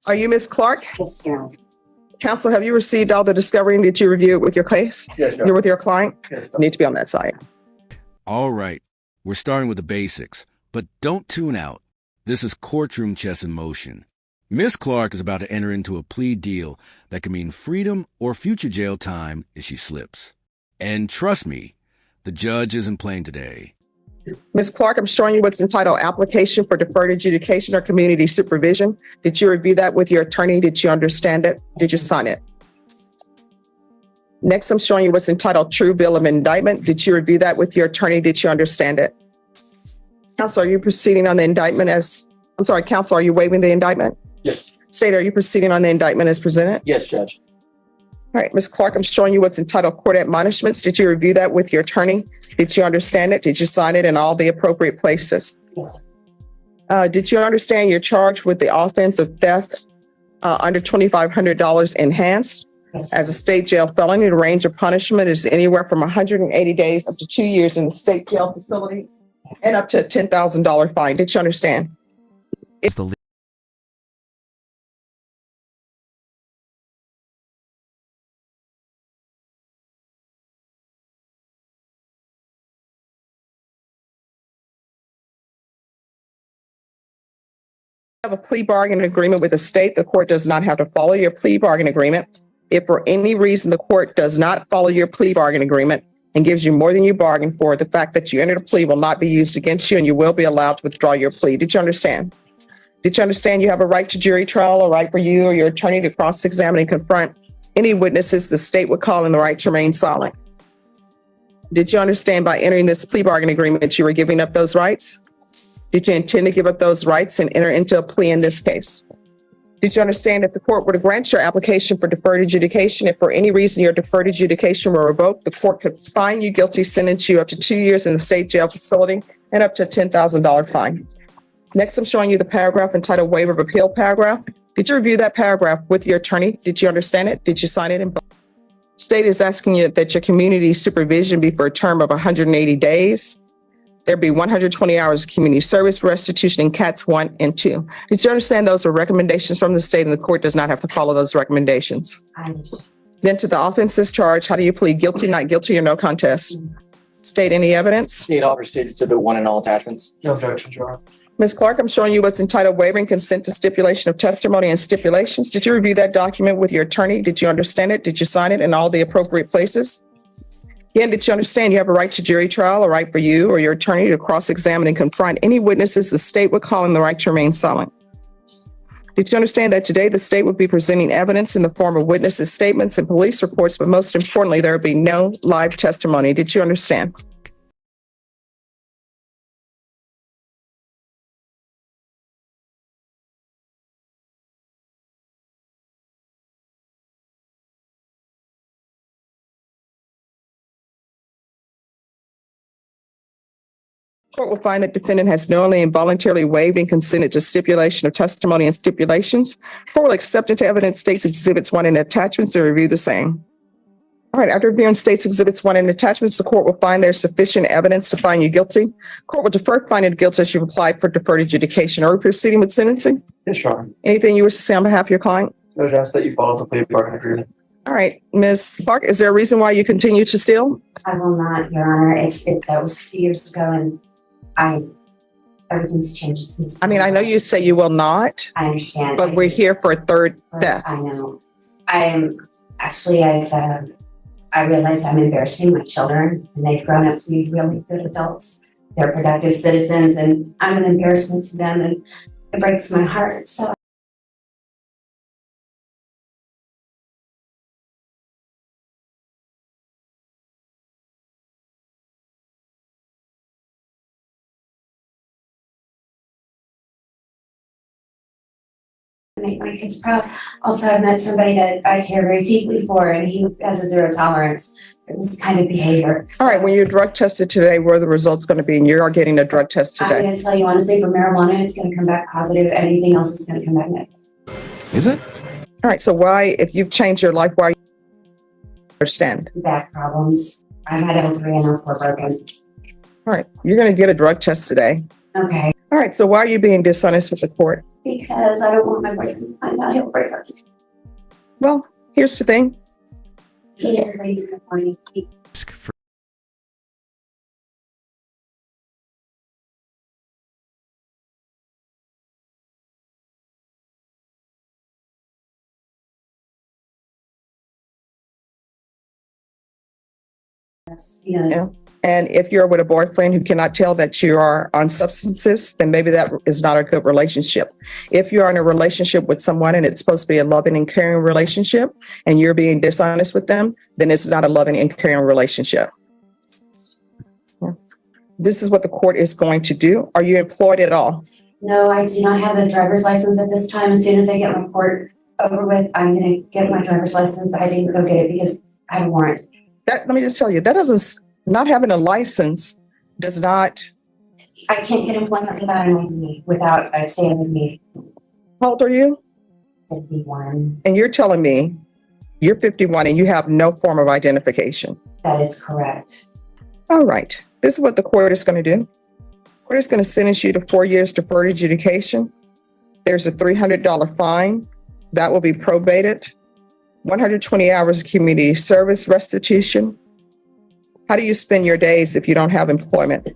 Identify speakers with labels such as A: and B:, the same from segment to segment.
A: Are you Ms. Clark?
B: Yes, Your Honor.
A: Counsel, have you received all the discovery and did you review it with your case?
C: Yes,
A: You're with your client?
C: Yes,
A: You need to be on that side.
D: All right, we're starting with the basics, but don't tune out. This is courtroom chess in motion. Miss Clark is about to enter into a plea deal that can mean freedom or future jail time if she slips. And trust me, the judge isn't playing today.
A: Ms. Clark, I'm showing you what's entitled Application for Deferred Adjudication or Community Supervision. Did you review that with your attorney? Did you understand it? Did you sign it? Next, I'm showing you what's entitled True Bill of Indictment. Did you review that with your attorney? Did you understand it? Counsel, are you proceeding on the indictment counsel, are you waiving the indictment?
C: Yes.
A: State, are you proceeding on the indictment as presented?
C: Yes, Judge.
A: All right, Ms. Clark, I'm showing you what's entitled Court Admonishments. Did you review that with your attorney? Did you understand it? Did you sign it in all the appropriate places?
B: Yes.
A: Did you understand you're charged with the offense of theft under $2,500 enhanced?
B: Yes.
A: As a state jail felony, the range of punishment is anywhere from 180 days up to 2 years in the state jail facility and up to a $10,000 fine. Did you understand?
D: It's the
A: Have a plea bargain agreement with the state. The court does not have to follow your plea bargain agreement. If for any reason the court does not follow your plea bargain agreement and gives you more than you bargained for, the fact that you entered a plea will not be used against you and you will be allowed to withdraw your plea. Did you understand? Did you understand you have a right to jury trial, a right for you or your attorney to cross-examine and confront any witnesses the state would call in the right to remain silent? Did you understand by entering this plea bargain agreement that you were giving up those rights? Did you intend to give up those rights and enter into a plea in this case? Did you understand if the court were to grant your application for deferred adjudication, if for any reason your deferred adjudication were revoked, the court could find you guilty, sentence you up to 2 years in the state jail facility and up to a $10,000 fine? Next, I'm showing you the paragraph entitled Waiver of Appeal paragraph. Did you review that paragraph with your attorney? Did you understand it? Did you sign it? State is asking you that your community supervision be for a term of 180 days. There'd be 120 hours of community service restitution in CATs 1 and 2. Did you understand those are recommendations from the state and the court does not have to follow those recommendations?
B: I understand.
A: Then to the offenses charged, how do you plead? Guilty, not guilty, or no contest? State, any evidence?
C: State offer stated Exhibit 1 in all attachments. No objections, Your Honor.
A: Ms. Clark, I'm showing you what's entitled Waiving Consent to Stipulation of Testimony and Stipulations. Did you review that document with your attorney? Did you understand it? Did you sign it in all the appropriate places? Again, did you understand you have a right to jury trial, a right for you or your attorney to cross-examine and confront any witnesses the state would call in the right to remain silent? Did you understand that today the state would be presenting evidence in the form of witnesses' statements and police reports, but most importantly, there would be no live testimony? Did you understand? Court will find that defendant has knowingly and voluntarily waived and consented to stipulation of testimony and stipulations. Court will accept into evidence states exhibits 1 and attachments and review the same. All right, after reviewing states exhibits 1 and attachments, the court will find there's sufficient evidence to find you guilty. Court will defer finding of guilt as you've applied for deferred adjudication. Are we proceeding with sentencing?
C: Yes, Your Honor.
A: Anything you wish to say on behalf of your client?
C: Judge, I ask that you follow the plea bargain agreement.
A: All right, Ms. Clark, is there a reason why you continue to steal?
B: I will not, Your Honor. That was 2 years ago and everything's changed since.
A: I mean, I know you say you will not,
B: I understand.
A: but we're here for a third theft.
B: I know. I realize I'm embarrassing my children and they've grown up to be really good adults. They're productive citizens and I'm an embarrassment to them and it breaks my heart. So make my kids proud. Also, I've met somebody that I care very deeply for, and he has a zero tolerance for this kind of behavior.
A: All right, when you're drug tested today, where are the results going to be? And you are getting a drug test
B: I'm
A: today.
B: going to tell you honestly, for marijuana, it's going to come back positive. Anything else is going to come back negative.
D: Is it?
A: All right, so why, if you've changed your life, why you understand?
B: Back problems. I've had L3 and L4 broken.
A: All right, you're going to get a drug test today.
B: Okay.
A: All right, so why are you being dishonest with the court?
B: because I don't want my boyfriend to find out he'll break up.
A: Well, here's the thing.
B: Everybody's complaining.
A: Yeah. And if you're with a boyfriend who cannot tell that you are on substances, then maybe that is not a good relationship. If you're in a relationship with someone and it's supposed to be a loving and caring relationship and you're being dishonest with them, then it's not a loving and caring relationship. Yeah. This is what the court is going to do. Are you employed at all?
B: No, I do not have a driver's license at this time. As soon as I get my court over with, I'm going to get my driver's license. I didn't go get it because I had a warrant.
A: Let me just tell you, that doesn't, not having a license does not.
B: I can't get employment without an ID, without a state ID.
A: How old are you?
B: 51.
A: And you're telling me you're 51 and you have no form of identification.
B: That is correct.
A: All right. This is what the court is going to do. The court is going to sentence you to 4 years deferred adjudication. There's a $300 fine that will be probated. 120 hours of community service restitution. How do you spend your days if you don't have employment?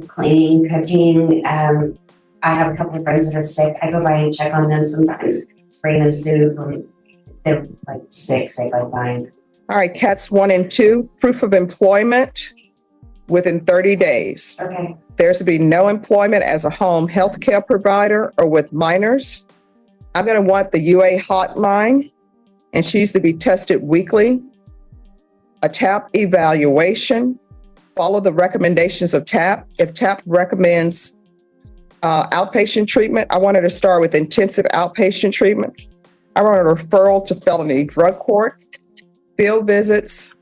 B: Cleaning, cooking. I have a couple of friends that are sick. I go by and check on them sometimes, bring them soup. They're like sick, they go by.
A: All right, cats 1 and 2, proof of employment within 30 days.
B: Okay.
A: There's to be no employment as a home health care provider or with minors. I'm going to want the UA hotline, and she's to be tested weekly. A TAP evaluation, follow the recommendations of TAP. If TAP recommends outpatient treatment, I want her to start with intensive outpatient treatment. I want a referral to felony drug court, field visits,